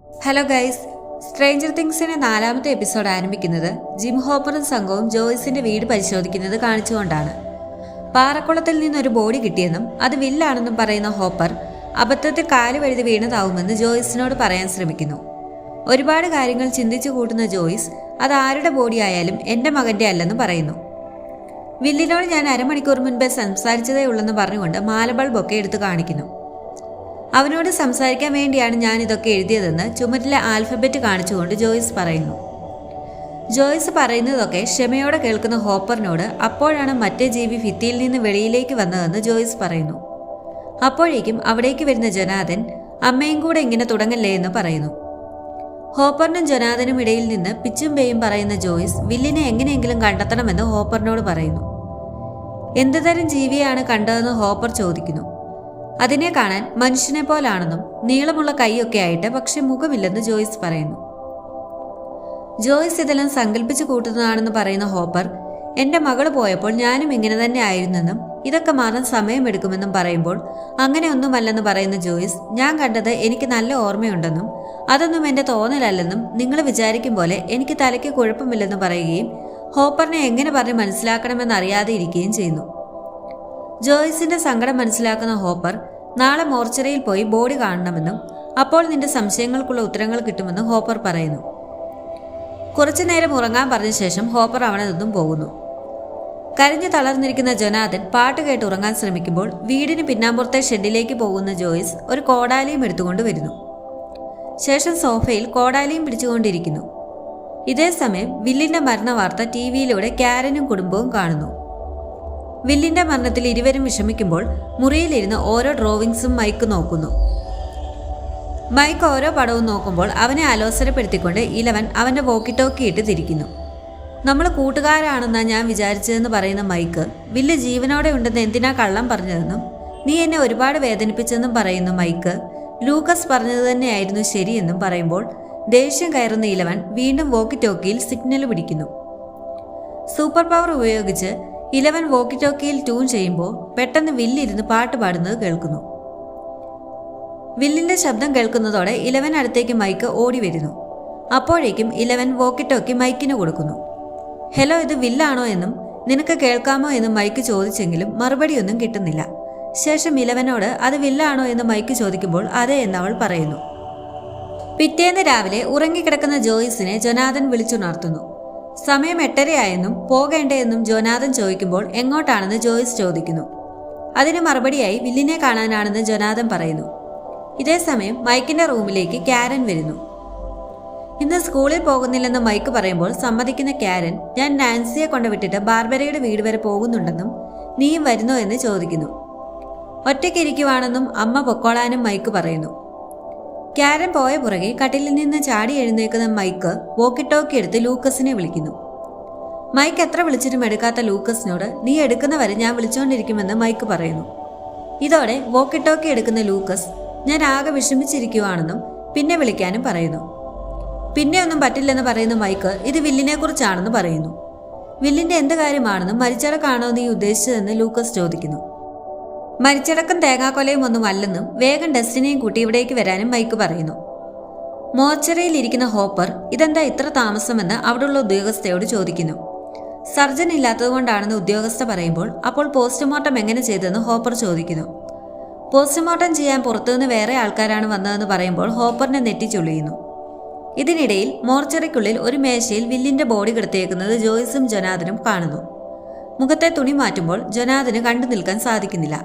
Hello guys, stranger തിങ്സിന്റെ 4ാമത്തെ episode ആരംഭിക്കുന്നത് gym ഹോപ്പറും സംഘവും ജോയ്സിന്റെ വീട് പരിശോധിക്കുന്നത് കാണിച്ചുകൊണ്ടാണ്. പാറക്കുളത്തിൽ നിന്നൊരു ബോഡി കിട്ടിയെന്നും അത് വില്ലാണെന്നും പറയുന്ന ഹോപ്പർ അബദ്ധത്തിൽ കാല് വഴുതി വീണതാവുമെന്ന് ജോയ്സിനോട് പറയാൻ ശ്രമിക്കുന്നു. ഒരുപാട് കാര്യങ്ങൾ ചിന്തിച്ചു കൂട്ടുന്ന ജോയ്സ് അത് ആരുടെ ബോഡി ആയാലും എൻ്റെ മകൻ്റെ അല്ലെന്ന് പറയുന്നു. വില്ലിനോട് ഞാൻ അരമണിക്കൂർ മുൻപേ സംസാരിച്ചതേ ഉള്ളെന്ന് പറഞ്ഞുകൊണ്ട് മാലബൾബൊക്കെ എടുത്തു കാണിക്കുന്നു. അവനോട് സംസാരിക്കാൻ വേണ്ടിയാണ് ഞാൻ ഇതൊക്കെ എഴുതിയതെന്ന് ചുമരിലെ ആൽഫബറ്റ് കാണിച്ചുകൊണ്ട് ജോയ്സ് പറയുന്നു. ജോയ്സ് പറയുന്നതൊക്കെ ക്ഷമയോടെ കേൾക്കുന്ന ഹോപ്പറിനോട് അപ്പോഴാണ് മറ്റേ ജീവി ഭിത്തിയിൽ നിന്ന് വെളിയിലേക്ക് വന്നതെന്ന് ജോയ്സ് പറയുന്നു. അപ്പോഴേക്കും അവിടേക്ക് വരുന്ന ജൊനാഥൻ അമ്മയും കൂടെ ഇങ്ങനെ തുടങ്ങല്ലേ എന്ന് പറയുന്നു. ഹോപ്പറിനും ജൊനാഥനും ഇടയിൽ നിന്ന് പിച്ചും പേയും പറയുന്ന ജോയ്സ് വില്ലിനെ എങ്ങനെയെങ്കിലും കണ്ടെത്തണമെന്ന് ഹോപ്പറിനോട് പറയുന്നു. എന്തുതരം ജീവിയാണ് കണ്ടതെന്ന് ഹോപ്പർ ചോദിക്കുന്നു. അതിനെ കാണാൻ മനുഷ്യനെ പോലാണെന്നും നീളമുള്ള കൈയൊക്കെ ആയിട്ട് പക്ഷെ മുഖമില്ലെന്ന് ജോയ്സ് പറയുന്നു. ജോയ്സ് ഇതെല്ലാം സങ്കല്പിച്ചു കൂട്ടുന്നതാണെന്ന് പറയുന്ന ഹോപ്പർ എൻ്റെ മകള് പോയപ്പോൾ ഞാനും ഇങ്ങനെ തന്നെ ആയിരുന്നെന്നും ഇതൊക്കെ മാറാൻ സമയമെടുക്കുമെന്നും പറയുമ്പോൾ അങ്ങനെയൊന്നുമല്ലെന്ന് പറയുന്ന ജോയ്സ് ഞാൻ കണ്ടത് എനിക്ക് നല്ല ഓർമ്മയുണ്ടെന്നും അതൊന്നും എൻ്റെ തോന്നലല്ലെന്നും നിങ്ങൾ വിചാരിക്കും പോലെ എനിക്ക് തലയ്ക്ക് കുഴപ്പമില്ലെന്ന് പറയുകയും ഹോപ്പറിനെ എങ്ങനെ പറഞ്ഞ് മനസ്സിലാക്കണമെന്ന് അറിയാതെ ഇരിക്കുകയും ചെയ്യുന്നു. ജോയ്സിന്റെ സങ്കടം മനസ്സിലാക്കുന്ന ഹോപ്പർ നാളെ മോർച്ചറിയിൽ പോയി ബോഡി കാണണമെന്നും അപ്പോൾ നിന്റെ സംശയങ്ങൾക്കുള്ള ഉത്തരങ്ങൾ കിട്ടുമെന്നും ഹോപ്പർ പറയുന്നു. കുറച്ചു നേരം ഉറങ്ങാൻ പറഞ്ഞ ശേഷം ഹോപ്പർ അവിടെ നിന്നും പോകുന്നു. കരഞ്ഞു തളർന്നിരിക്കുന്ന ജൊനാഥൻ പാട്ട് കേട്ട് ഉറങ്ങാൻ ശ്രമിക്കുമ്പോൾ വീടിന് പിന്നാമ്പുറത്തെ ഷെഡിലേക്ക് പോകുന്ന ജോയ്സ് ഒരു കോടാലിയും എടുത്തുകൊണ്ട് വരുന്നു. ശേഷം സോഫയിൽ കോടാലിയും പിടിച്ചുകൊണ്ടിരിക്കുന്നു. ഇതേ സമയം വില്ലിന്റെ മരണ വാർത്ത ടിവിയിലൂടെ കാരനും കുടുംബവും കാണുന്നു. വില്ലിന്റെ മരണത്തിൽ ഇരുവരും വിഷമിക്കുമ്പോൾ മുറിയിലിരുന്ന് ഓരോ ഡ്രോവിങ്സും മൈക്ക് നോക്കുന്നു. മൈക്ക് ഓരോ പടവും നോക്കുമ്പോൾ അവനെ അലോസരപ്പെടുത്തിക്കൊണ്ട് ഇലവൻ അവന്റെ വോക്കി ടോക്കി ഇട്ട് തിരിക്കുന്നു. നമ്മൾ കൂട്ടുകാരാണെന്നാണ് ഞാൻ വിചാരിച്ചതെന്ന് പറയുന്ന മൈക്ക് വില്ല് ജീവനോടെ ഉണ്ടെന്ന് എന്തിനാ കള്ളം പറഞ്ഞതെന്നും നീ എന്നെ ഒരുപാട് വേദനിപ്പിച്ചെന്നും പറയുന്ന മൈക്ക് ലൂക്കസ് പറഞ്ഞത് തന്നെയായിരുന്നു ശരിയെന്നും പറയുമ്പോൾ ദേഷ്യം കയറുന്ന ഇലവൻ വീണ്ടും വോക്കി ടോക്കിയിൽ സിഗ്നൽ പിടിക്കുന്നു. സൂപ്പർ പവർ ഉപയോഗിച്ച് ഇലവൻ വോക്കി ടോക്കിയിൽ ട്യൂൺ ചെയ്യുമ്പോൾ പെട്ടെന്ന് വില്ലിരുന്ന് പാട്ട് പാടുന്നത് കേൾക്കുന്നു. വില്ലിന്റെ ശബ്ദം കേൾക്കുന്നതോടെ ഇലവൻ അടുത്തേക്ക് മൈക്ക് ഓടി വരുന്നു. അപ്പോഴേക്കും ഇലവൻ വോക്കി ടോക്കി മൈക്കിന് കൊടുക്കുന്നു. ഹലോ, ഇത് വില്ലാണോ എന്നും നിനക്ക് കേൾക്കാമോ എന്നും മൈക്ക് ചോദിച്ചെങ്കിലും മറുപടിയൊന്നും കിട്ടുന്നില്ല. ശേഷം ഇലവനോട് അത് വില്ലാണോ എന്ന് മൈക്ക് ചോദിക്കുമ്പോൾ അതെ എന്നവൾ പറയുന്നു. പിറ്റേന്ന് രാവിലെ ഉറങ്ങിക്കിടക്കുന്ന ജോയ്സിനെ ജൊനാഥൻ വിളിച്ചുണർത്തുന്നു. സമയം 8:30 പോകേണ്ടതെന്നും ജൊനാഥൻ ചോദിക്കുമ്പോൾ എങ്ങോട്ടാണെന്ന് ജോയ്സ് ചോദിക്കുന്നു. അതിന് മറുപടിയായി വില്ലിനെ കാണാനാണെന്ന് ജൊനാഥൻ പറയുന്നു. ഇതേ സമയം മൈക്കിന്റെ റൂമിലേക്ക് കാരൻ വരുന്നു. ഇന്ന് സ്കൂളിൽ പോകുന്നില്ലെന്ന് മൈക്ക് പറയുമ്പോൾ സമ്മതിക്കുന്ന കാരൻ ഞാൻ നാൻസിയെ കൊണ്ടുവിട്ടിട്ട് ബാർബരയുടെ വീട് വരെ പോകുന്നുണ്ടെന്നും നീയും വരുന്നോ എന്ന് ചോദിക്കുന്നു. ഒറ്റയ്ക്കിരിക്കുവാണെന്നും അമ്മ പൊക്കോളാനും മൈക്ക് പറയുന്നു. കാരൻ പോയ പുറകെ കട്ടിലിൽ നിന്ന് ചാടി എഴുന്നേക്കുന്ന മൈക്ക് വോക്കി ടോക്കി എടുത്ത് ലൂക്കസിനെ വിളിക്കുന്നു. മൈക്ക് എത്ര വിളിച്ചിട്ടും എടുക്കാത്ത ലൂക്കസിനോട് നീ എടുക്കുന്നവരെ ഞാൻ വിളിച്ചുകൊണ്ടിരിക്കുമെന്ന് മൈക്ക് പറയുന്നു. ഇതോടെ വോക്കി ടോക്കി എടുക്കുന്ന ലൂക്കസ് ഞാൻ ആകെ വിഷമിച്ചിരിക്കുവാണെന്നും പിന്നെ വിളിക്കാനും പറയുന്നു. പിന്നെ ഒന്നും പറ്റില്ലെന്ന് പറയുന്ന മൈക്ക് ഇത് വില്ലിനെ കുറിച്ചാണെന്ന് പറയുന്നു. വില്ലിന്റെ എന്ത് കാര്യമാണെന്നും മരിച്ചടക്കാണോ നീ ഉദ്ദേശിച്ചതെന്ന് ലൂക്കസ് ചോദിക്കുന്നു. മരിച്ചടക്കം തേങ്ങാക്കൊലയും ഒന്നും അല്ലെന്നും വേഗം ഡെസ്റ്റിനെയും കൂട്ടി ഇവിടേക്ക് വരാനും മൈക്ക് പറയുന്നു. മോർച്ചറിയിൽ ഇരിക്കുന്ന ഹോപ്പർ ഇതെന്താ ഇത്ര താമസമെന്ന് അവിടെയുള്ള ഉദ്യോഗസ്ഥയോട് ചോദിക്കുന്നു. സർജൻ ഇല്ലാത്തതുകൊണ്ടാണെന്ന് ഉദ്യോഗസ്ഥ പറയുമ്പോൾ അപ്പോൾ പോസ്റ്റ്മോർട്ടം എങ്ങനെ ചെയ്തെന്ന് ഹോപ്പർ ചോദിക്കുന്നു. പോസ്റ്റ്മോർട്ടം ചെയ്യാൻ പുറത്തുനിന്ന് വേറെ ആൾക്കാരാണ് വന്നതെന്ന് പറയുമ്പോൾ ഹോപ്പറിനെ നെറ്റിച്ചൊളിയുന്നു. ഇതിനിടയിൽ മോർച്ചറിക്കുള്ളിൽ ഒരു മേശയിൽ വില്ലിന്റെ ബോഡി കിടത്തിയേക്കുന്നത് ജോയ്സും ജൊനാഥനും കാണുന്നു. മുഖത്തെ തുണി മാറ്റുമ്പോൾ ജൊനാഥന് കണ്ടു നിൽക്കാൻ സാധിക്കുന്നില്ല.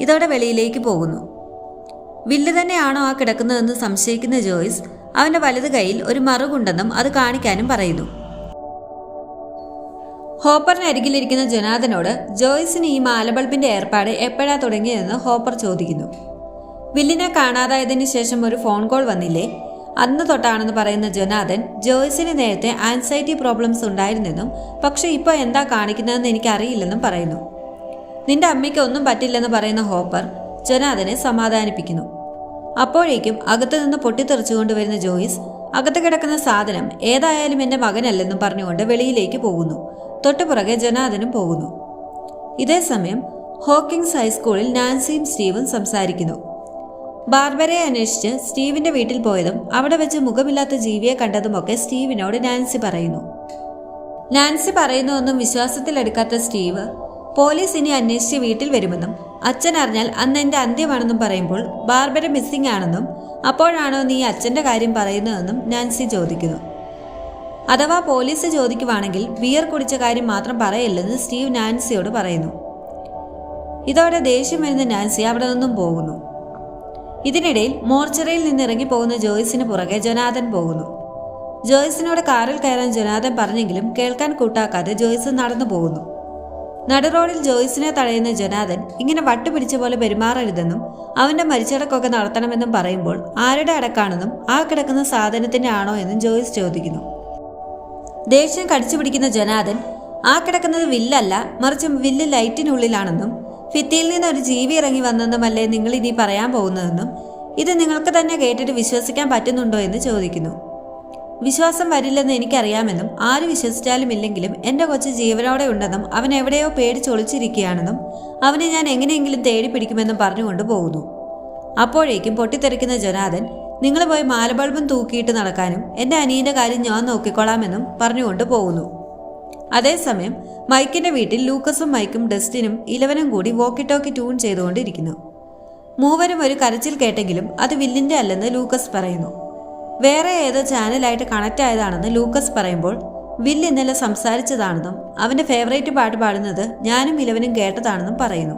ഇതോടെ വെളിയിലേക്ക് പോകുന്നു. വില്ല് തന്നെയാണോ ആ കിടക്കുന്നതെന്ന് സംശയിക്കുന്ന ജോയ്സ് അവന്റെ വലത് കൈയിൽ ഒരു മറുകുണ്ടെന്നും അത് കാണിക്കാനും പറയുന്നു. ഹോപ്പറിന് അരികിലിരിക്കുന്ന ജൊനാഥനോട് ജോയ്സിന് ഈ മാലബൾബിന്റെ ഏർപ്പാട് എപ്പോഴാ തുടങ്ങിയതെന്ന് ഹോപ്പർ ചോദിക്കുന്നു. വില്ലിനെ കാണാതായതിനു ശേഷം ഒരു ഫോൺ കോൾ വന്നില്ലേ, അന്ന് തൊട്ടാണെന്ന് പറയുന്ന ജൊനാഥൻ ജോയ്സിന് നേരത്തെ ആൻസൈറ്റി പ്രോബ്ലംസ് ഉണ്ടായിരുന്നെന്നും പക്ഷെ ഇപ്പോൾ എന്താ കാണിക്കുന്നതെന്ന് എനിക്കറിയില്ലെന്നും പറയുന്നു. നിന്റെ അമ്മയ്ക്ക് ഒന്നും പറ്റില്ലെന്ന് പറയുന്ന ഹോപ്പർ ജൊനാഥനെ സമാധാനിപ്പിക്കുന്നു. അപ്പോഴേക്കും അകത്തു നിന്ന് പൊട്ടിത്തെറിച്ചുകൊണ്ട് വരുന്ന ജോയ്സ് അകത്ത് കിടക്കുന്ന സാധനം ഏതായാലും എൻ്റെ മകനല്ലെന്നും പറഞ്ഞുകൊണ്ട് വെളിയിലേക്ക് പോകുന്നു. തൊട്ടുപുറകെ ജൊനാഥനും പോകുന്നു. ഇതേ സമയം ഹോക്കിങ്സ് ഹൈസ്കൂളിൽ നാൻസിയും സ്റ്റീവും സംസാരിക്കുന്നു. ബാർബരയെ അന്വേഷിച്ച് സ്റ്റീവിന്റെ വീട്ടിൽ പോയതും അവിടെ വെച്ച് മുഖമില്ലാത്ത ജീവിയെ കണ്ടതുമൊക്കെ സ്റ്റീവിനോട് നാൻസി പറയുന്നു. നാൻസി പറയുന്നതൊന്നും വിശ്വാസത്തിലെടുക്കാത്ത സ്റ്റീവ് പോലീസ് ഇനി അന്വേഷിച്ച് വീട്ടിൽ വരുമെന്നും അച്ഛൻ അറിഞ്ഞാൽ അന്ന് എന്റെ അന്ത്യമാണെന്നും പറയുമ്പോൾ ബാർബര മിസ്സിംഗ് ആണെന്നും അപ്പോഴാണോ നീ അച്ഛന്റെ കാര്യം പറയുന്നതെന്നും നാൻസി ചോദിക്കുന്നു. അഥവാ പോലീസ് ചോദിക്കുവാണെങ്കിൽ ബിയർ കുടിച്ച കാര്യം മാത്രം പറയില്ലെന്ന് സ്റ്റീവ് നാൻസിയോട് പറയുന്നു. ഇതോടെ ദേഷ്യം വരുന്ന നാൻസി അവിടെ നിന്നും പോകുന്നു. ഇതിനിടയിൽ മോർച്ചറിയിൽ നിന്നിറങ്ങി പോകുന്ന ജോയ്സിന് പുറകെ ജൊനാഥൻ പോകുന്നു. ജോയ്സിനോട് കാറിൽ കയറാൻ ജൊനാഥൻ പറഞ്ഞെങ്കിലും കേൾക്കാൻ കൂട്ടാക്കാതെ ജോയ്സ് നടന്നു പോകുന്നു. നടുറോഡിൽ ജോയ്സിനെ തടയുന്ന ജൊനാഥൻ ഇങ്ങനെ വട്ടുപിടിച്ച പോലെ പെരുമാറരുതെന്നും അവന്റെ മരിച്ചടക്കൊക്കെ നടത്തണമെന്നും പറയുമ്പോൾ ആരുടെ അടക്കാണെന്നും ആ കിടക്കുന്ന സാധനത്തിന്റെ ആണോ എന്നും ജോയ്സ് ചോദിക്കുന്നു. ദേഷ്യം കടിച്ചു പിടിക്കുന്ന ജൊനാഥൻ ആ കിടക്കുന്നത് വില്ലല്ല, മറിച്ച് വില്ല് ലൈറ്റിനുള്ളിലാണെന്നും ഭിത്തിയിൽ നിന്ന് ഒരു ജീവി ഇറങ്ങി വന്നെന്നുമല്ലേ നിങ്ങൾ ഇനി പറയാൻ പോകുന്നതെന്നും ഇത് നിങ്ങൾക്ക് തന്നെ കേട്ടിട്ട് വിശ്വസിക്കാൻ പറ്റുന്നുണ്ടോ എന്ന് ചോദിക്കുന്നു. വിശ്വാസം വരില്ലെന്ന് എനിക്കറിയാമെന്നും ആര് വിശ്വസിച്ചാലും ഇല്ലെങ്കിലും എൻ്റെ കൊച്ചു ജീവനോടെ ഉണ്ടെന്നും അവൻ എവിടെയോ പേടിച്ചൊളിച്ചിരിക്കുകയാണെന്നും അവനെ ഞാൻ എങ്ങനെയെങ്കിലും തേടി പിടിക്കുമെന്നും പറഞ്ഞുകൊണ്ട് പോകുന്നു. അപ്പോഴേക്കും പൊട്ടിത്തെറിക്കുന്ന ജൊനാഥൻ നിങ്ങൾ പോയി മാലബൾബും തൂക്കിയിട്ട് നടക്കാനും എൻ്റെ അനിയൻ്റെ കാര്യം ഞാൻ നോക്കിക്കൊള്ളാമെന്നും പറഞ്ഞുകൊണ്ട് പോകുന്നു. അതേസമയം മൈക്കിന്റെ വീട്ടിൽ ലൂക്കസും മൈക്കും ഡസ്റ്റിനും ഇലവനും കൂടി വോക്കി ടോക്കി ട്യൂൺ ചെയ്തുകൊണ്ടിരിക്കുന്നു. മൂവരും ഒരു കരച്ചിൽ കേട്ടെങ്കിലും അത് വില്ലിന്റെ അല്ലെന്ന് ലൂക്കസ് പറയുന്നു. വേറെ ഏതോ ചാനലായിട്ട് കണക്ട് ആയതാണെന്ന് ലൂക്കസ് പറയുമ്പോൾ വില്ല് ഇന്നലെ സംസാരിച്ചതാണെന്നും അവന്റെ ഫേവറേറ്റ് പാട്ട് പാടുന്നത് ഞാനും ഇലവനും കേട്ടതാണെന്നും പറയുന്നു.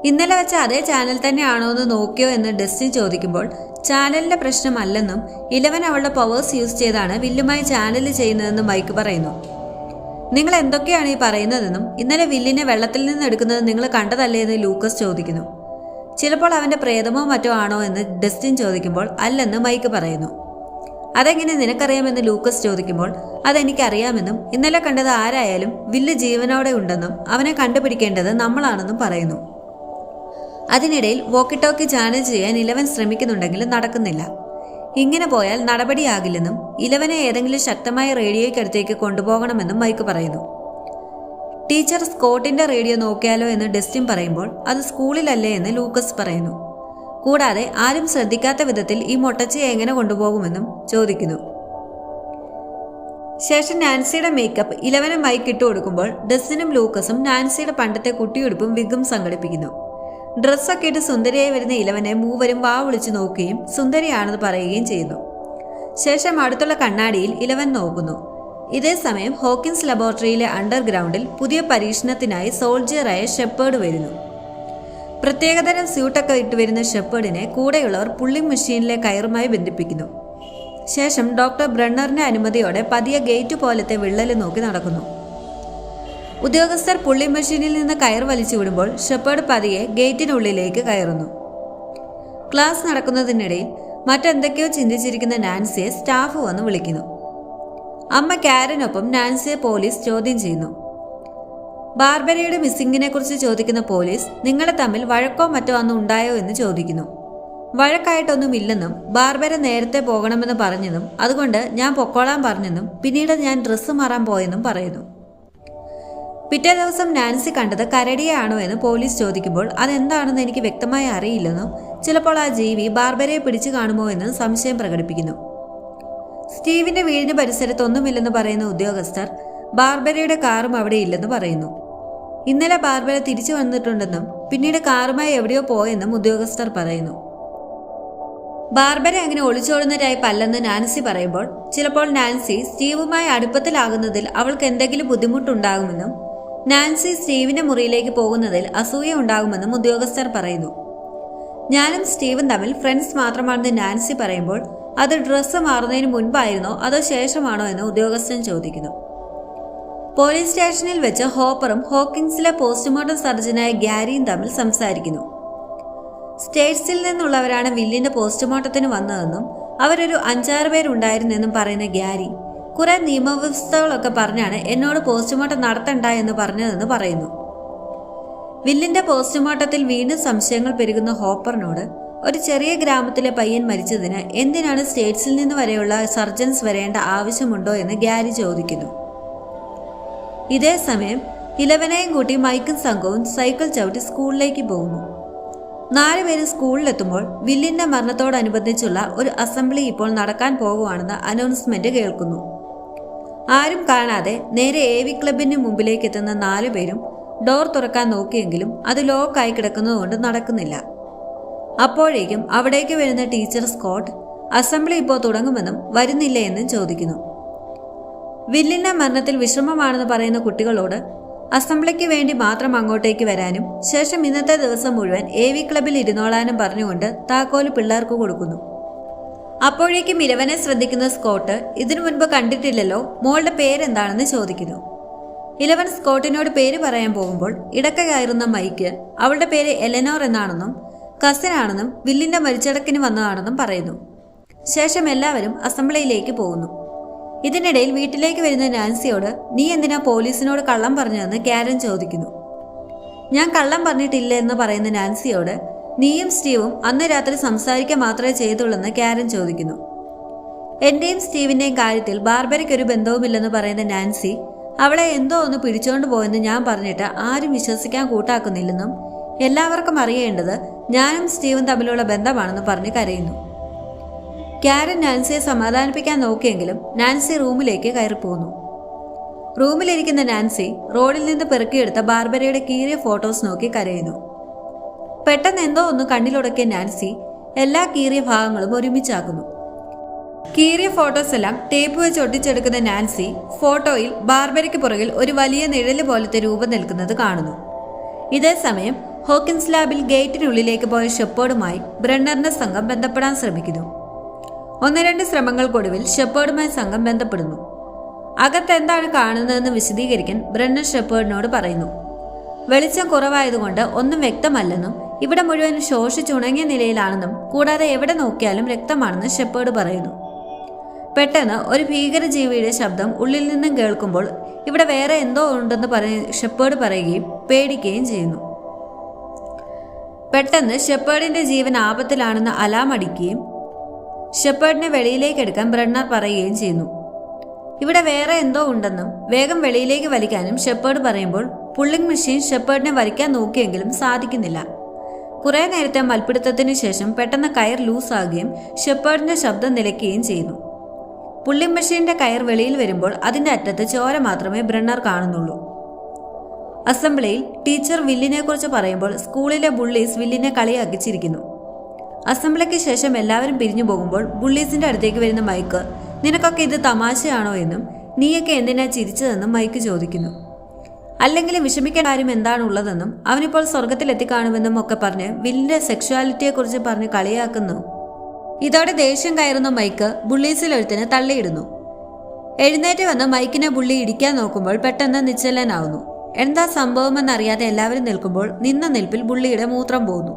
ഇന്നലെ വെച്ച അതേ ചാനൽ തന്നെയാണോ എന്ന് നോക്കിയോ എന്ന് ഡസ്റ്റിൻ ചോദിക്കുമ്പോൾ ചാനലിന്റെ പ്രശ്നമല്ലെന്നും ഇലവൻ അവളുടെ പവേഴ്സ് യൂസ് ചെയ്താണ് വില്ലുമായി ചാനൽ ചെയ്യുന്നതെന്നും മൈക്ക് പറയുന്നു. നിങ്ങൾ എന്തൊക്കെയാണ് ഈ പറയുന്നതെന്നും ഇന്നലെ വില്ലിനെ വെള്ളത്തിൽ നിന്ന് എടുക്കുന്നത് നിങ്ങൾ കണ്ടതല്ലേ എന്ന് ലൂക്കസ് ചോദിക്കുന്നു. ചിലപ്പോൾ അവന്റെ പ്രേതമോ മറ്റോ ആണോ എന്ന് ഡസ്റ്റിൻ ചോദിക്കുമ്പോൾ അല്ലെന്ന് മൈക്ക് പറയുന്നു. അതെങ്ങനെ നിനക്കറിയാമെന്ന് ലൂക്കസ് ചോദിക്കുമ്പോൾ അതെനിക്കറിയാമെന്നും ഇന്നലെ കണ്ടത് ആരായാലും വില്ല് ജീവനോടെ ഉണ്ടെന്നും അവനെ കണ്ടുപിടിക്കേണ്ടത് നമ്മളാണെന്നും പറയുന്നു. അതിനിടയിൽ വോക്കി ടോക്കി ചാനൽ ചെയ്യാൻ ഇലവൻ ശ്രമിക്കുന്നുണ്ടെങ്കിലും നടക്കുന്നില്ല. ഇങ്ങനെ പോയാൽ നടപടിയാകില്ലെന്നും ഇലവനെ ഏതെങ്കിലും ശക്തമായ റേഡിയോയ്ക്കടുത്തേക്ക് കൊണ്ടുപോകണമെന്നും മൈക്ക് പറയുന്നു. ടീച്ചർ സ്കോട്ടിന്റെ റേഡിയോ നോക്കിയാലോ എന്ന് ഡസ്റ്റിൻ പറയുമ്പോൾ അത് സ്കൂളിലല്ലേ എന്ന് ലൂക്കസ് പറയുന്നു. കൂടാതെ ആരും ശ്രദ്ധിക്കാത്ത വിധത്തിൽ ഈ മൊട്ടച്ചയെ എങ്ങനെ കൊണ്ടുപോകുമെന്നും ചോദിക്കുന്നു. ശേഷം നാൻസിയുടെ മേക്കപ്പ് ഇലവനും മൈക്ക് ഇട്ടു കൊടുക്കുമ്പോൾ ഡസ്റ്റിനും ലൂക്കസും നാൻസിയുടെ പണ്ടത്തെ കുട്ടിയുടുപ്പും വിഗും സംഘടിപ്പിക്കുന്നു. ഡ്രസ്സൊക്കെ ഇട്ട് സുന്ദരിയായി വരുന്ന ഇലവനെ മൂവരും വാ വിളിച്ചു നോക്കുകയും സുന്ദരിയാണെന്ന് പറയുകയും ചെയ്യുന്നു. ശേഷം അടുത്തുള്ള കണ്ണാടിയിൽ ഇലവൻ നോക്കുന്നു. ഇതേ സമയം ഹോക്കിൻസ് ലബോറട്ടറിയിലെ അണ്ടർഗ്രൗണ്ടിൽ പുതിയ പരീക്ഷണത്തിനായി സോൾജിയറായ ഷെപ്പേർഡ് വരുന്നു. പ്രത്യേകതരം സ്യൂട്ടൊക്കെ ഇട്ടുവരുന്ന ഷെപ്പേർഡിനെ കൂടെയുള്ളവർ പുള്ളിംഗ് മെഷീനിലെ കയറുമായി ബന്ധിപ്പിക്കുന്നു. ശേഷം ഡോക്ടർ ബ്രണ്ണറിന്റെ അനുമതിയോടെ പതിയെ ഗേറ്റ് പോലത്തെ വിള്ളൽ നോക്കി നടക്കുന്നു. ഉദ്യോഗസ്ഥർ പുള്ളിംഗ് മെഷീനിൽ നിന്ന് കയർ വലിച്ചു വിടുമ്പോൾ ഷെപ്പേർഡ് പതിയെ ഗേറ്റിനുള്ളിലേക്ക് കയറുന്നു. ക്ലാസ് നടക്കുന്നതിനിടയിൽ മറ്റെന്തൊക്കെയോ ചിന്തിച്ചിരിക്കുന്ന നാൻസിയെ സ്റ്റാഫ് വന്ന് വിളിക്കുന്നു. അമ്മ കാരനൊപ്പം നാൻസിയെ പോലീസ് ചോദ്യം ചെയ്യുന്നു. ബാർബരയുടെ മിസ്സിങ്ങിനെ കുറിച്ച് ചോദിക്കുന്ന പോലീസ് നിങ്ങൾ തമ്മിൽ വഴക്കോ മറ്റോ അന്ന് ഉണ്ടായോ എന്ന് ചോദിക്കുന്നു. വഴക്കായിട്ടൊന്നുമില്ലെന്നും ബാർബര നേരത്തെ പോകണമെന്ന് പറഞ്ഞെന്നും അതുകൊണ്ട് ഞാൻ പൊക്കോളാൻ പറഞ്ഞെന്നും പിന്നീട് ഞാൻ ഡ്രസ്സ് മാറാൻ പോയെന്നും പറയുന്നു. പിറ്റേ ദിവസം നാൻസി കണ്ടത് കരടിയാണോ എന്ന് പോലീസ് ചോദിക്കുമ്പോൾ അതെന്താണെന്ന് എനിക്ക് വ്യക്തമായി അറിയില്ലെന്നും ചിലപ്പോൾ ആ ജീവി ബാർബരയെ പിടിച്ചു കാണുമോ എന്ന് സംശയം പ്രകടിപ്പിക്കുന്നു. സ്റ്റീവിന്റെ വീടിന് പരിസരത്തൊന്നുമില്ലെന്ന് പറയുന്ന ഉദ്യോഗസ്ഥർ ബാർബരയുടെ കാറും അവിടെ ഇല്ലെന്ന് പറയുന്നു. ഇന്നലെ ബാർബര തിരിച്ചു വന്നിട്ടുണ്ടെന്നും പിന്നീട് കാറുമായി എവിടെയോ പോയെന്നും ഉദ്യോഗസ്ഥർ പറയുന്നു. ബാർബര അങ്ങനെ ഒളിച്ചോടുന്ന ടൈപ്പ് അല്ലെന്ന് നാൻസി പറയുമ്പോൾ ചിലപ്പോൾ നാൻസി സ്റ്റീവുമായി അടുപ്പത്തിലാകുന്നതിൽ അവൾക്ക് എന്തെങ്കിലും ബുദ്ധിമുട്ടുണ്ടാകുമെന്നും നാൻസി സ്റ്റീവിന്റെ മുറിയിലേക്ക് പോകുന്നതിൽ അസൂയ ഉണ്ടാകുമെന്നും ഉദ്യോഗസ്ഥർ പറയുന്നു. ഞാനും സ്റ്റീവും തമ്മിൽ ഫ്രണ്ട്സ് മാത്രമാണെന്ന് നാൻസി പറയുമ്പോൾ അത് ഡ്രസ്സ് മാറുന്നതിന് മുൻപായിരുന്നോ അതോ ശേഷമാണോ എന്ന് ഉദ്യോഗസ്ഥൻ ചോദിക്കുന്നു. പോലീസ് സ്റ്റേഷനിൽ വെച്ച് ഹോപ്പറും ഹോക്കിൻസിലെ പോസ്റ്റ്മോർട്ടം സർജനായ ഗ്യാരിയും തമ്മിൽ സംസാരിക്കുന്നു. സ്റ്റേറ്റ്സിൽ നിന്നുള്ളവരാണ് വില്ലിന്റെ പോസ്റ്റ്മോർട്ടത്തിന് വന്നതെന്നും അവരൊരു 5-6 പേരുണ്ടായിരുന്നെന്നും പറയുന്ന ഗ്യാരി കുറെ നിയമവ്യവസ്ഥകളൊക്കെ പറഞ്ഞാണ് എന്നോട് പോസ്റ്റ്മോർട്ടം നടത്തണ്ട എന്ന് പറഞ്ഞതെന്ന് പറയുന്നു. വില്ലിന്റെ പോസ്റ്റ്മോർട്ടത്തിൽ വീണ്ടും സംശയങ്ങൾ പെരുകുന്ന ഹോപ്പറിനോട് ഒരു ചെറിയ ഗ്രാമത്തിലെ പയ്യൻ മരിച്ചതിന് എന്തിനാണ് സ്റ്റേറ്റ്സിൽ നിന്ന് വരെയുള്ള സർജൻസ് വരേണ്ട ആവശ്യമുണ്ടോ എന്ന് ഗ്യാരി ചോദിക്കുന്നു. ഇതേ സമയം ഇലവനെയും കൂട്ടി മൈക്കും സംഘവും സൈക്കിൾ ചവിട്ടി സ്കൂളിലേക്ക് പോകുന്നു. 4 പേര് സ്കൂളിലെത്തുമ്പോൾ വില്ലിന്റെ മരണത്തോടനുബന്ധിച്ചുള്ള ഒരു അസംബ്ലി ഇപ്പോൾ നടക്കാൻ പോകുവാണെന്ന അനൗൺസ്മെന്റ് കേൾക്കുന്നു. ആരും കാണാതെ നേരെ AV ക്ലബിന് മുമ്പിലേക്ക് എത്തുന്ന 4 പേരും ഡോർ തുറക്കാൻ നോക്കിയെങ്കിലും അത് ലോക്കായി കിടക്കുന്നതുകൊണ്ട് നടക്കുന്നില്ല. അപ്പോഴേക്കും അവിടേക്ക് വരുന്ന ടീച്ചർ സ്കോട്ട് അസംബ്ലി ഇപ്പോൾ തുടങ്ങുമെന്നും വരുന്നില്ല എന്നും ചോദിക്കുന്നു. വില്ലിന്റെ മരണത്തിൽ വിഷമമാണെന്ന് പറയുന്ന കുട്ടികളോട് അസംബ്ലിക്ക് വേണ്ടി മാത്രം അങ്ങോട്ടേക്ക് വരാനും ശേഷം ഇന്നത്തെ ദിവസം മുഴുവൻ AV ക്ലബിൽ ഇരുന്നോളാനും പറഞ്ഞുകൊണ്ട് താക്കോല് പിള്ളേർക്ക് കൊടുക്കുന്നു. അപ്പോഴേക്കും ഇലവനെ ശ്രദ്ധിക്കുന്ന സ്കോട്ട് ഇതിനു മുൻപ് കണ്ടിട്ടില്ലല്ലോ, മോളുടെ പേരെന്താണെന്ന് ചോദിക്കുന്നു. ഇലവൻ സ്കോട്ടിനോട് പേര് പറയാൻ പോകുമ്പോൾ ഇടയ്ക്ക് കയറുന്ന മൈക്ക് അവളുടെ പേര് എലനോർ എന്നാണെന്നും കസിനാണെന്നും വില്ലിന്റെ മരിച്ചടക്കിന് വന്നതാണെന്നും പറയുന്നു. ശേഷം എല്ലാവരും അസംബ്ലിയിലേക്ക് പോകുന്നു. ഇതിനിടയിൽ വീട്ടിലേക്ക് വരുന്ന നാൻസിയോട് നീ എന്തിനാ പോലീസിനോട് കള്ളം പറഞ്ഞതെന്ന് കാരൻ ചോദിക്കുന്നു. ഞാൻ കള്ളം പറഞ്ഞിട്ടില്ല എന്ന് പറയുന്ന നാൻസിയോട് നീയും സ്റ്റീവും അന്ന് രാത്രി സംസാരിക്കാൻ മാത്രമേ ചെയ്തുള്ളെന്ന് കാരൻ ചോദിക്കുന്നു. എന്റെയും സ്റ്റീവിന്റെയും കാര്യത്തിൽ ബാർബരയ്ക്കൊരു ബന്ധവുമില്ലെന്ന് പറയുന്ന നാൻസി അവളെ എന്തോ ഒന്ന് പിടിച്ചോണ്ട് പോയെന്ന് ഞാൻ പറഞ്ഞിട്ട് ആരും വിശ്വസിക്കാൻ കൂട്ടാക്കുന്നില്ലെന്നും എല്ലാവർക്കും അറിയേണ്ടത് ഞാനും സ്റ്റീവും തമ്മിലുള്ള ബന്ധമാണെന്ന് പറഞ്ഞ് കരയുന്നു. കാരൻ നാൻസിയെ സമാധാനിപ്പിക്കാൻ നോക്കിയെങ്കിലും നാൻസി റൂമിലേക്ക് കയറിപ്പോന്നു. റൂമിലിരിക്കുന്ന നാൻസി റോഡിൽ നിന്ന് പെറുക്കിയെടുത്ത ബാർബരയുടെ കീറിയ ഫോട്ടോസ് നോക്കി കരയുന്നു. പെട്ടെന്ന് എന്തോ ഒന്ന് കണ്ണിലുടക്കിയ നാൻസി എല്ലാ കീറിയ ഭാഗങ്ങളും ഒരുമിച്ചാക്കുന്നു. കീറിയ ഫോട്ടോസ് എല്ലാം ടേപ്പ് വെച്ച് ഒട്ടിച്ചെടുക്കുന്ന നാൻസി ഫോട്ടോയിൽ ബാർബരയ്ക്ക് പുറകിൽ ഒരു വലിയ നിഴല് പോലത്തെ രൂപം നിൽക്കുന്നത് കാണുന്നു. ഇതേ സമയം ഹോക്കിൻസ് ലാബിൽ ഗേറ്റിനുള്ളിലേക്ക് പോയ ഷെപ്പേർഡുമായി ബ്രണ്ണറിന്റെ സംഘം ബന്ധപ്പെടാൻ ശ്രമിക്കുന്നു. 1-2 ശ്രമങ്ങൾക്കൊടുവിൽ ഷെപ്പേർഡുമായി സംഘം ബന്ധപ്പെടുന്നു. അകത്ത് എന്താണ് കാണുന്നതെന്ന് വിശദീകരിക്കാൻ ബ്രണ്ണർ ഷെപ്പേർഡിനോട് പറയുന്നു. വെളിച്ചം കുറവായതുകൊണ്ട് ഒന്നും വ്യക്തമല്ലെന്നും ഇവിടെ മുഴുവൻ ശോഷിച്ചുണങ്ങിയ നിലയിലാണെന്നും കൂടാതെ എവിടെ നോക്കിയാലും രക്തമാണെന്ന് ഷെപ്പേർഡ് പറയുന്നു. പെട്ടെന്ന് ഒരു ഭീകരജീവിയുടെ ശബ്ദം ഉള്ളിൽ നിന്നും കേൾക്കുമ്പോൾ ഇവിടെ വേറെ എന്തോ ഉണ്ടെന്ന് ഷെപ്പേർഡ് പറയുകയും പേടിക്കുകയും ചെയ്യുന്നു. പെട്ടെന്ന് ഷെപ്പേർഡിന്റെ ജീവൻ ആപത്തിലാണെന്ന് അലാം അടിക്കുകയും ഷെപ്പേർഡിനെ വെളിയിലേക്ക് എടുക്കാൻ ബ്രണ്ണർ പറയുകയും ചെയ്യുന്നു. ഇവിടെ വേറെ എന്തോ ഉണ്ടെന്നും വേഗം വെളിയിലേക്ക് വലിക്കാനും ഷെപ്പേർഡ് പറയുമ്പോൾ പുള്ളിംഗ് മെഷീൻ ഷെപ്പേർഡിനെ വലിക്കാൻ നോക്കിയെങ്കിലും സാധിക്കുന്നില്ല. കുറെ നേരത്തെ മൽപ്പിടുത്തത്തിന് ശേഷം പെട്ടെന്ന് കയർ ലൂസാകുകയും ഷെപ്പേർഡിന്റെ ശബ്ദം നിലയ്ക്കുകയും ചെയ്യുന്നു. പുള്ളിംഗ് മെഷീന്റെ കയർ വെളിയിൽ വരുമ്പോൾ അതിന്റെ അറ്റത്ത് ചോര മാത്രമേ ബ്രണ്ണർ കാണുന്നുള്ളൂ. അസംബ്ലിയിൽ ടീച്ചർ വില്ലിനെ കുറിച്ച് പറയുമ്പോൾ സ്കൂളിലെ ബുള്ളീസ് വില്ലിനെ കളിയാക്കിച്ചിരിക്കുന്നു. അസംബ്ലിക്ക് ശേഷം എല്ലാവരും പിരിഞ്ഞു പോകുമ്പോൾ ബുള്ളീസിന്റെ അടുത്തേക്ക് വരുന്ന മൈക്ക് നിനക്കൊക്കെ ഇത് തമാശയാണോ എന്നും നീയൊക്കെ എന്തിനാ ചിരിച്ചതെന്നും മൈക്ക് ചോദിക്കുന്നു. അല്ലെങ്കിൽ വിഷമിക്കേണ്ട കാര്യം എന്താണുള്ളതെന്നും അവനിപ്പോൾ സ്വർഗത്തിലെത്തിക്കാണുമെന്നും ഒക്കെ പറഞ്ഞ് വില്ലിന്റെ സെക്ഷുവാലിറ്റിയെക്കുറിച്ച് പറഞ്ഞ് കളിയാക്കുന്നു. ഇതോടെ ദേഷ്യം കയറുന്ന മൈക്ക് ബുള്ളീസിൽ ഒരുത്തിനെ തള്ളിയിടുന്നു. എഴുന്നേറ്റ് വന്ന് മൈക്കിനെ ബുള്ളി ഇടിക്കാൻ നോക്കുമ്പോൾ പെട്ടെന്ന് നിശ്ചലനാവുന്നു. എന്താ സംഭവമെന്നറിയാതെ എല്ലാവരും നിൽക്കുമ്പോൾ നിന്ന നിൽപ്പിൽ ബുള്ളിയുടെ മൂത്രം പോകുന്നു.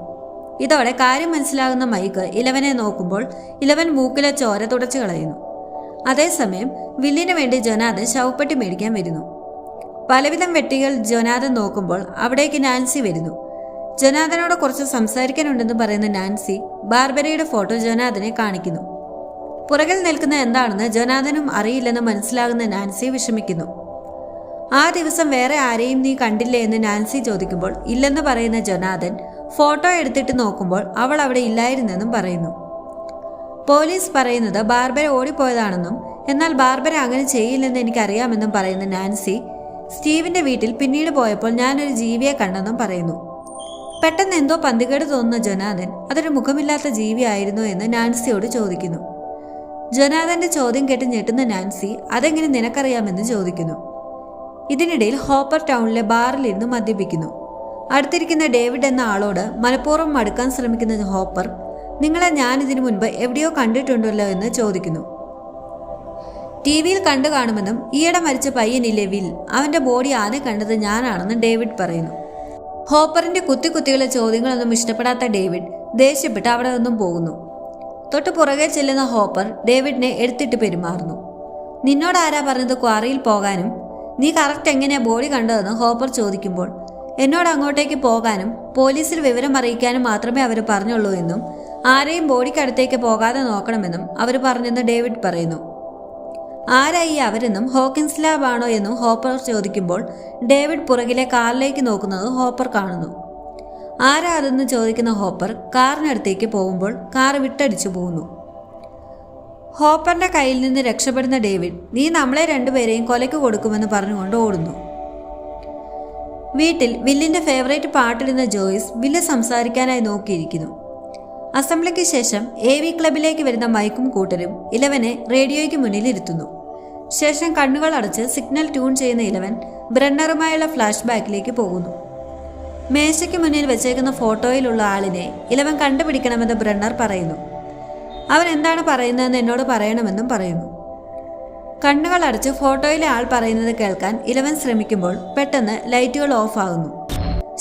ഇതോടെ കാര്യം മനസ്സിലാകുന്ന മൈക്ക് ഇലവനെ നോക്കുമ്പോൾ ഇലവൻ മൂക്കിലെ ചോര തുടച്ചു കളയുന്നു. അതേസമയം വില്ലിന് വേണ്ടി ജൊനാഥൻ ശവപ്പെട്ടി മേടിക്കാൻ വരുന്നു. പലവിധം വെട്ടികൾ ജൊനാഥൻ നോക്കുമ്പോൾ അവിടേക്ക് നാൻസി വരുന്നു. ജൊനാഥനോട് കുറച്ച് സംസാരിക്കാനുണ്ടെന്ന് പറയുന്ന നാൻസി ബാർബരയുടെ ഫോട്ടോ ജൊനാഥനെ കാണിക്കുന്നു. പുറകിൽ നിൽക്കുന്ന എന്താണെന്ന് ജൊനാഥനും അറിയില്ലെന്ന് മനസ്സിലാകുന്ന നാൻസി വിഷമിക്കുന്നു. ആ ദിവസം വേറെ ആരെയും നീ കണ്ടില്ലേ എന്ന് നാൻസി ചോദിക്കുമ്പോൾ ഇല്ലെന്ന് പറയുന്ന ജൊനാഥൻ ഫോട്ടോ എടുത്തിട്ട് നോക്കുമ്പോൾ അവൾ അവിടെ ഇല്ലായിരുന്നെന്നും പറയുന്നു. പോലീസ് പറയുന്നത് ബാർബര ഓടിപ്പോയതാണെന്നും എന്നാൽ ബാർബര അങ്ങനെ ചെയ്യില്ലെന്ന് എനിക്കറിയാമെന്നും പറയുന്ന നാൻസി സ്റ്റീവിന്റെ വീട്ടിൽ പിന്നീട് പോയപ്പോൾ ഞാനൊരു ജീവിയെ കണ്ടെന്നും പറയുന്നു. പെട്ടെന്ന് എന്തോ പന്തികേട് തോന്നുന്ന ജൊനാഥൻ അതൊരു മുഖമില്ലാത്ത ജീവിയായിരുന്നു എന്ന് നാൻസിയോട് ചോദിക്കുന്നു. ജൊനാഥന്റെ ചോദ്യം കേട്ട് ഞെട്ടുന്ന നാൻസി അതെങ്ങനെ നിനക്കറിയാമെന്ന് ചോദിക്കുന്നു. ഇതിനിടയിൽ ഹോപ്പർ ടൗണിലെ ബാറിലിരുന്ന് മദ്യപിക്കുന്നു. അടുത്തിരിക്കുന്ന ഡേവിഡ് എന്ന ആളോട് മനഃപൂർവ്വം അടുക്കാൻ ശ്രമിക്കുന്ന ഹോപ്പർ നിങ്ങളെ ഞാൻ ഇതിനു മുൻപ് എവിടെയോ കണ്ടിട്ടുണ്ടല്ലോ എന്ന് ചോദിക്കുന്നു. TV-യിൽ കണ്ടു കാണുമെന്നും ഈയിടെ മരിച്ച പയ്യനില്ലേ വിൽ, അവന്റെ ബോഡി ആദ്യം കണ്ടത് ഞാനാണെന്ന് ഡേവിഡ് പറയുന്നു. ഹോപ്പറിന്റെ കുത്തിക്കുത്തിയുള്ള ചോദ്യങ്ങളൊന്നും ഇഷ്ടപ്പെടാത്ത ഡേവിഡ് ദേഷ്യപ്പെട്ട് അവിടെ നിന്നും പോകുന്നു. തൊട്ട് പുറകെ ചെല്ലുന്ന ഹോപ്പർ ഡേവിഡിനെ എടുത്തിട്ട് പെരുമാറുന്നു. നിന്നോട് ആരാ പറഞ്ഞത് ക്വാറിയിൽ പോകാനും, നീ കറക്റ്റ് എങ്ങനെയാ ബോഡി കണ്ടതെന്ന് ഹോപ്പർ ചോദിക്കുമ്പോൾ എന്നോട് അങ്ങോട്ടേക്ക് പോകാനും പോലീസിൽ വിവരം അറിയിക്കാനും മാത്രമേ അവർ പറഞ്ഞുള്ളൂ എന്നും ആരെയും ബോഡിക്കടുത്തേക്ക് പോകാതെ നോക്കണമെന്നും അവർ പറഞ്ഞെന്ന് ഡേവിഡ് പറയുന്നു. ആരായി അവരെന്നും ഹോക്കിൻസ് ലാബ് ആണോ എന്നും ഹോപ്പർ ചോദിക്കുമ്പോൾ ഡേവിഡ് പുറകിലെ കാറിലേക്ക് നോക്കുന്നത് ഹോപ്പർ കാണുന്നു. ആരാ അതെന്ന് ചോദിക്കുന്ന ഹോപ്പർ കാറിനടുത്തേക്ക് പോകുമ്പോൾ കാർ വിട്ടടിച്ചു പോകുന്നു. ഹോപ്പറിന്റെ കയ്യിൽ നിന്ന് രക്ഷപ്പെടുന്ന ഡേവിഡ് നീ നമ്മളെ രണ്ടുപേരെയും കൊലയ്ക്ക് കൊടുക്കുമെന്ന് പറഞ്ഞുകൊണ്ട് ഓടുന്നു. വീട്ടിൽ വില്ലിന്റെ ഫേവറേറ്റ് പാട്ടിടുന്ന ജോയ്സ് വില്ല് സംസാരിക്കാനായി നോക്കിയിരിക്കുന്നു. അസംബ്ലിക്ക് ശേഷം AV ക്ലബിലേക്ക് വരുന്ന മൈക്കും കൂട്ടരും ഇലവനെ റേഡിയോയ്ക്ക് മുന്നിൽ ഇരുത്തുന്നു. ശേഷം കണ്ണുകൾ അടച്ച് സിഗ്നൽ ട്യൂൺ ചെയ്യുന്ന ഇലവൻ ബ്രണ്ണറുമായുള്ള ഫ്ലാഷ് ബാക്കിലേക്ക് പോകുന്നു. മേശയ്ക്ക് മുന്നിൽ വെച്ചേക്കുന്ന ഫോട്ടോയിലുള്ള ആളിനെ ഇലവൻ കണ്ടുപിടിക്കണമെന്ന് ബ്രണ്ണർ പറയുന്നു. അവൻ എന്താണ് പറയുന്നതെന്ന് എന്നോട് പറയണമെന്നും പറയുന്നു. കണ്ണുകൾ അടച്ച് ഫോട്ടോയിലെ ആൾ പറയുന്നത് കേൾക്കാൻ ഇലവൻ ശ്രമിക്കുമ്പോൾ പെട്ടെന്ന് ലൈറ്റുകൾ ഓഫ് ആകുന്നു.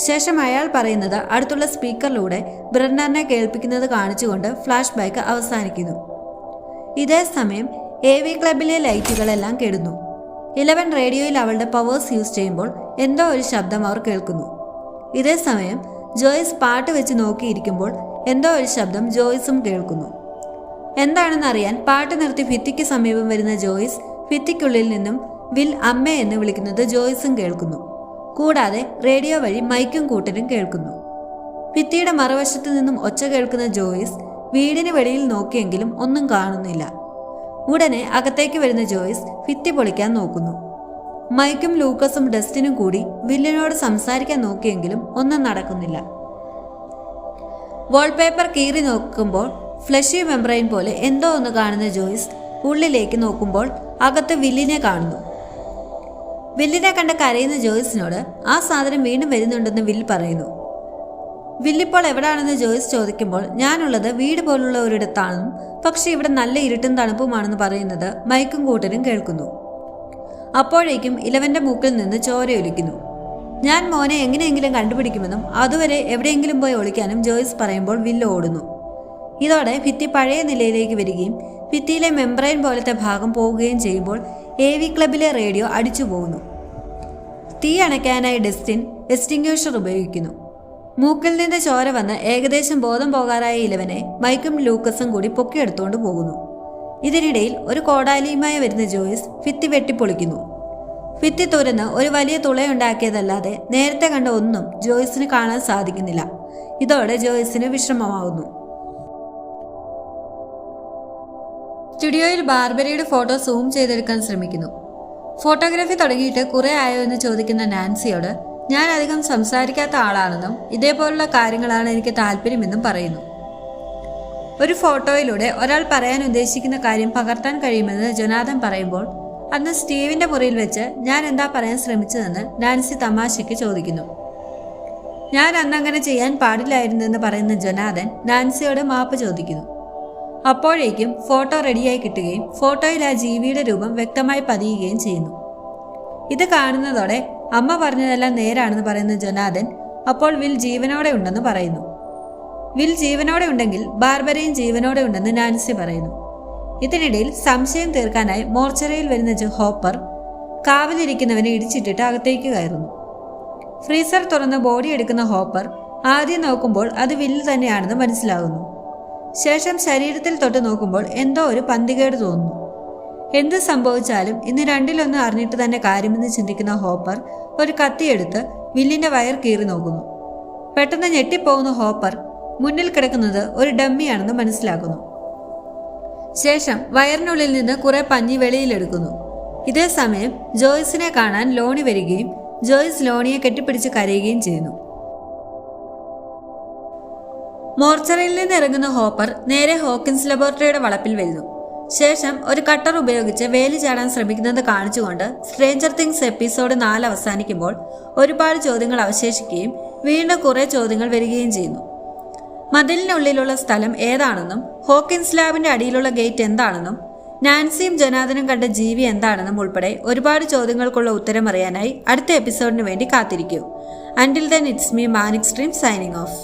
ശേഷം അയാൾ പറയുന്നത് അടുത്തുള്ള സ്പീക്കറിലൂടെ ബ്രണ്ണറിനെ കേൾപ്പിക്കുന്നത് കാണിച്ചുകൊണ്ട് ഫ്ലാഷ് ബാക്ക് അവസാനിക്കുന്നു. ഇതേ സമയം AV ക്ലബിലെ ലൈറ്റുകളെല്ലാം കെടുന്നു. ഇലവൻ റേഡിയോയിൽ അവളുടെ പവേഴ്സ് യൂസ് ചെയ്യുമ്പോൾ എന്തോ ഒരു ശബ്ദം അവർ കേൾക്കുന്നു. ഇതേ സമയം ജോയ്സ് പാട്ട് വെച്ച് നോക്കിയിരിക്കുമ്പോൾ എന്തോ ഒരു ശബ്ദം ജോയ്സും കേൾക്കുന്നു. എന്താണെന്നറിയാൻ പാട്ട് നിർത്തി ഭിത്തിക്ക് സമീപം വരുന്ന ജോയ്സ് ഭിത്തിക്കുള്ളിൽ നിന്നും വിൽ അമ്മ എന്ന് വിളിക്കുന്നത് ജോയ്സും കേൾക്കുന്നു. കൂടാതെ റേഡിയോ വഴി മൈക്കും കൂട്ടരും കേൾക്കുന്നു. ഭിത്തിയുടെ മറുവശത്തു നിന്നും ഒച്ച കേൾക്കുന്ന ജോയ്സ് വീടിന് വെളിയിൽ നോക്കിയെങ്കിലും ഒന്നും കാണുന്നില്ല. ഉടനെ അകത്തേക്ക് വരുന്ന ജോയ്സ് ഭിത്തി പൊളിക്കാൻ നോക്കുന്നു. മൈക്കും ലൂക്കസും ഡസ്റ്റിനും കൂടി വില്ലിനോട് സംസാരിക്കാൻ നോക്കിയെങ്കിലും ഒന്നും നടക്കുന്നില്ല. വാൾപേപ്പർ കീറി നോക്കുമ്പോൾ ഫ്ലഷി മെംബ്രെയിൻ പോലെ എന്തോ ഒന്ന് കാണുന്ന ജോയ്സ് ഉള്ളിലേക്ക് നോക്കുമ്പോൾ അകത്ത് വില്ലിനെ കാണുന്നു. വില്ലിനെ കണ്ട് കരയുന്ന ജോയ്സിനോട് ആ സാധനം വീണ്ടും വരുന്നുണ്ടെന്ന് വിൽ പറയുന്നു. വില്ലിപ്പോൾ എവിടാണെന്ന് ജോയ്സ് ചോദിക്കുമ്പോൾ ഞാനുള്ളത് വീട് പോലുള്ള ഒരിടത്താണെന്നും പക്ഷെ ഇവിടെ നല്ല ഇരുട്ടും തണുപ്പുമാണെന്ന് പറയുന്നത് മൈക്കും കൂട്ടരും കേൾക്കുന്നു. അപ്പോഴേക്കും ഇലവന്റെ മൂക്കിൽ നിന്ന് ചോരയൊലിക്കുന്നു. ഞാൻ മോനെ എങ്ങനെയെങ്കിലും കണ്ടുപിടിക്കുമെന്നും അതുവരെ എവിടെയെങ്കിലും പോയി ഒളിക്കാനും ജോയ്സ് പറയുമ്പോൾ വില്ല് ഓടുന്നു. ഇതോടെ ഭിത്തി പഴയ നിലയിലേക്ക് വരികയും ഭിത്തിയിലെ മെംബ്രെയിൻ പോലത്തെ ഭാഗം പോവുകയും ചെയ്യുമ്പോൾ AV ക്ലബിലെ റേഡിയോ അടിച്ചു പോകുന്നു. തീ അണയ്ക്കാനായി ഡസ്റ്റിൻ എക്സ്റ്റിങ്ക്യൂഷർ ഉപയോഗിക്കുന്നു. മൂക്കിൽ നിന്ന് ചോര വന്ന് ഏകദേശം ബോധം പോകാറായ ഇലവനെ മൈക്കും ലൂക്കസും കൂടി പൊക്കിയെടുത്തുകൊണ്ട് പോകുന്നു. ഇതിനിടയിൽ ഒരു കോടാലിയുമായി വരുന്ന ജോയ്സ് ഭിത്തി വെട്ടിപ്പൊളിക്കുന്നു. ഭിത്തി തുരന്ന് ഒരു വലിയ തുളയുണ്ടാക്കിയതല്ലാതെ നേരത്തെ കണ്ട ഒന്നും ജോയ്സിന് കാണാൻ സാധിക്കുന്നില്ല. ഇതോടെ ജോയ്സിന് വിഷമമാകുന്നു. സ്റ്റുഡിയോയിൽ ബാർബറിയുടെ ഫോട്ടോ സൂം ചെയ്തെടുക്കാൻ ശ്രമിക്കുന്നു. ഫോട്ടോഗ്രാഫി തുടങ്ങിയിട്ട് കുറെ ആയോ എന്ന് ചോദിക്കുന്ന നാൻസിയോട് ഞാൻ അധികം സംസാരിക്കാത്ത ആളാണെന്നും ഇതേപോലുള്ള കാര്യങ്ങളാണ് എനിക്ക് താല്പര്യമെന്നും പറയുന്നു. ഒരു ഫോട്ടോയിലൂടെ ഒരാൾ പറയാൻ ഉദ്ദേശിക്കുന്ന കാര്യം പകർത്താൻ കഴിയുമെന്ന് ജൊനാഥൻ പറയുമ്പോൾ അന്ന് സ്റ്റീവിന്റെ മുറിയിൽ വെച്ച് ഞാൻ എന്താ പറയാൻ ശ്രമിച്ചതെന്ന് നാൻസി തമാശയ്ക്ക് ചോദിക്കുന്നു. ഞാൻ അന്നങ്ങനെ ചെയ്യാൻ പാടില്ലായിരുന്നെന്ന് പറയുന്ന ജൊനാഥൻ നാൻസിയോട് മാപ്പ് ചോദിക്കുന്നു. അപ്പോഴേക്കും ഫോട്ടോ റെഡിയായി കിട്ടുകയും ഫോട്ടോയിൽ ആ ജീവിയുടെ രൂപം വ്യക്തമായി പതിയുകയും ചെയ്യുന്നു. ഇത് കാണുന്നതോടെ അമ്മ പറഞ്ഞതെല്ലാം നേരാണെന്ന് പറയുന്ന ജൊനാഥൻ അപ്പോൾ വിൽ ജീവനോടെ ഉണ്ടെന്ന് പറയുന്നു. വിൽ ജീവനോടെ ഉണ്ടെങ്കിൽ ബാർബറയും ജീവനോടെ ഉണ്ടെന്ന് നാൻസി പറയുന്നു. ഇതിനിടയിൽ സംശയം തീർക്കാനായി മോർച്ചറിയിൽ വരുന്ന ഹോപ്പർ കാവലിരിക്കുന്നവനെ ഇടിച്ചിട്ടിട്ട് അകത്തേക്ക് കയറുന്നു. ഫ്രീസർ തുറന്ന് ബോഡി എടുക്കുന്ന ഹോപ്പർ ആദ്യം നോക്കുമ്പോൾ അത് വില്ല് തന്നെയാണെന്ന് മനസ്സിലാകുന്നു. ശേഷം ശരീരത്തിൽ തൊട്ട് നോക്കുമ്പോൾ എന്തോ ഒരു പന്തികേട് തോന്നുന്നു. എന്ത് സംഭവിച്ചാലും ഇന്ന് രണ്ടിലൊന്ന് അറിഞ്ഞിട്ട് തന്നെ കാര്യമെന്ന് ചിന്തിക്കുന്ന ഹോപ്പർ ഒരു കത്തിയെടുത്ത് വില്ലിന്റെ വയർ കീറി നോക്കുന്നു. പെട്ടെന്ന് ഞെട്ടിപ്പോകുന്ന ഹോപ്പർ മുന്നിൽ കിടക്കുന്നത് ഒരു ഡമ്മിയാണെന്ന് മനസ്സിലാക്കുന്നു. ശേഷം വയറിനുള്ളിൽ നിന്ന് കുറെ പഞ്ഞി വെളിയിലെടുക്കുന്നു. ഇതേ സമയം ജോയ്സിനെ കാണാൻ ലോണി വരികയും ജോയ്സ് ലോണിയെ കെട്ടിപ്പിടിച്ച് കരയുകയും ചെയ്യുന്നു. മോർച്ചറിയിൽ നിന്ന് ഇറങ്ങുന്ന ഹോപ്പർ നേരെ ഹോക്കിൻസ് ലബോറട്ടറിയുടെ വളപ്പിൽ വരുന്നു. ശേഷം ഒരു കട്ടർ ഉപയോഗിച്ച് വേലി ചാടാൻ ശ്രമിക്കുന്നത് കാണിച്ചുകൊണ്ട് സ്ട്രേഞ്ചർ തിങ്സ് എപ്പിസോഡ് 4 അവസാനിക്കുമ്പോൾ ഒരുപാട് ചോദ്യങ്ങൾ അവശേഷിക്കുകയും വീണ്ടും കുറെ ചോദ്യങ്ങൾ വരികയും ചെയ്യുന്നു. മതിലിനുള്ളിലുള്ള സ്ഥലം ഏതാണെന്നും ഹോക്കിൻസ് ലാബിന്റെ അടിയിലുള്ള ഗേറ്റ് എന്താണെന്നും നാൻസിയും ജൊനാഥനും കണ്ട ജീവി എന്താണെന്നും ഉൾപ്പെടെ ഒരുപാട് ചോദ്യങ്ങൾക്കുള്ള ഉത്തരം അറിയാനായി അടുത്ത എപ്പിസോഡിന് വേണ്ടി കാത്തിരിക്കൂ. അൻറ്റിൽ then it's me manic stream signing off.